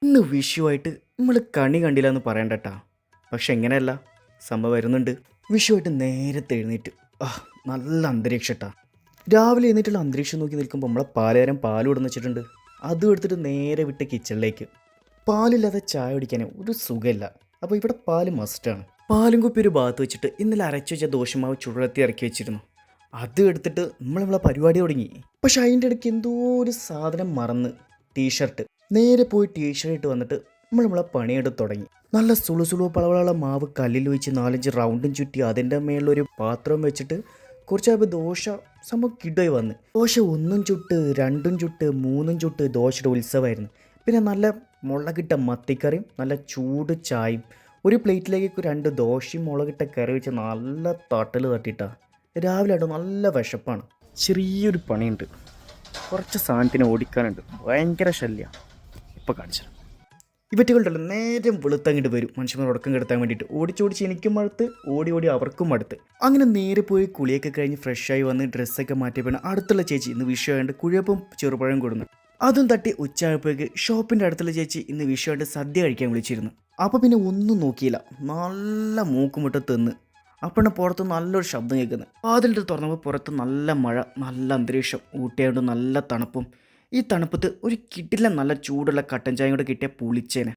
ഇന്ന് വിഷുവായിട്ട് നമ്മൾ കണി കണ്ടില്ല എന്ന് പറയണ്ടട്ടാ. പക്ഷെ എങ്ങനെയല്ല, സംഭവം വരുന്നുണ്ട്. വിഷുവായിട്ട് നേരത്തെ എഴുന്നേറ്റ് നല്ല അന്തരീക്ഷട്ടാ. രാവിലെ എഴുന്നേറ്റുള്ള അന്തരീക്ഷം നോക്കി നിൽക്കുമ്പോൾ നമ്മളെ പാലുകാരൻ പാൽ കൊടുന്ന് വെച്ചിട്ടുണ്ട്. അതും എടുത്തിട്ട് നേരെ വിട്ട് കിച്ചണിലേക്ക്. പാലില്ലാതെ ചായ കുടിക്കാൻ ഒരു സുഖമില്ല. അപ്പോൾ ഇവിടെ പാല് മസ്റ്റാണ്. പാലും കുപ്പി ഒരു ഭാഗത്ത് വെച്ചിട്ട് ഇന്നലെ അരച്ചു വെച്ച ദോശമാവ് ചുഴത്തി ഇറക്കി വെച്ചിരുന്നു. അതും എടുത്തിട്ട് നമ്മളെ പരിപാടി തുടങ്ങി. പക്ഷെ അതിൻ്റെ ഇടയ്ക്ക് എന്തോ ഒരു സാധനം മറന്ന്. ടീഷർട്ട്. നേരെ പോയി ടീഷർട്ട് ഇട്ട് വന്നിട്ട് നമ്മളെ പണിയെടുത്ത് തുടങ്ങി. നല്ല സുളു പളവള മാവ് കല്ലിൽ വെച്ച് 4-5 റൗണ്ടും ചുറ്റി അതിൻ്റെ മേളിലൊരു പാത്രം വെച്ചിട്ട് കുറച്ചാകുമ്പോൾ ദോശ സംഭവം കിടയി വന്ന്. ദോശ 1 ചുട്ട് 2 ചുട്ട് 3 ചുട്ട് ദോശയുടെ ഉത്സവമായിരുന്നു. പിന്നെ നല്ല മുളകിട്ട മത്തിക്കറിയും നല്ല ചൂട് ചായയും. ഒരു പ്ലേറ്റിലേക്ക് 2 ദോശയും മുളകിട്ട കറി വെച്ച് നല്ല തട്ടൽ തട്ടിയിട്ടാ. രാവിലെ ആയിട്ട് നല്ല വിശപ്പാണ്. ചെറിയൊരു പണിയുണ്ട്. കുറച്ച് സാധനത്തിന് ഓടിക്കാനുണ്ട്. ഭയങ്കര ശല്യമാണ്. ഇപ്പോൾ കാണിച്ചു. ഇവറ്റുകളുണ്ടല്ലോ നേരം വെളുത്തങ്ങിട്ട് വരും മനുഷ്യന്മാർ ഉടക്കം കിടത്താൻ വേണ്ടിയിട്ട്. ഓടിച്ചോടിച്ച് എനിക്കും മടുത്ത്, ഓടി അവർക്കും മടുത്ത്. അങ്ങനെ നേരെ പോയി കുളിയൊക്കെ കഴിഞ്ഞ് ഫ്രഷായി വന്ന് ഡ്രസ്സൊക്കെ മാറ്റിയപ്പോൾ അടുത്തുള്ള ചേച്ചി ഇന്ന് വിഷയമായിട്ട് കുഴപ്പം ചെറുപഴം കൊടുന്നു. അതും തട്ടി ഉച്ചയായപ്പോഴേക്ക് ഷോപ്പിൻ്റെ അടുത്തുള്ള ചേച്ചി ഇന്ന് വിഷയമായിട്ട് സദ്യ കഴിക്കാൻ വിളിച്ചിരുന്നു. അപ്പോൾ പിന്നെ ഒന്നും നോക്കിയില്ല, നല്ല മൂക്കുമുട്ട തിന്ന്. അപ്പോഴാണ് പുറത്ത് നല്ലൊരു ശബ്ദം കേൾക്കുന്നത്. വാതിലിട്ട് തുറന്നപ്പോൾ പുറത്ത് നല്ല മഴ, നല്ല അന്തരീക്ഷം. ഊട്ടിയായിട്ട് നല്ല തണുപ്പും. ഈ തണുപ്പത്ത് ഒരു കിട്ടില്ല നല്ല ചൂടുള്ള കട്ടൻ ചായ കൂടെ കിട്ടിയ പുളിച്ചേനെ.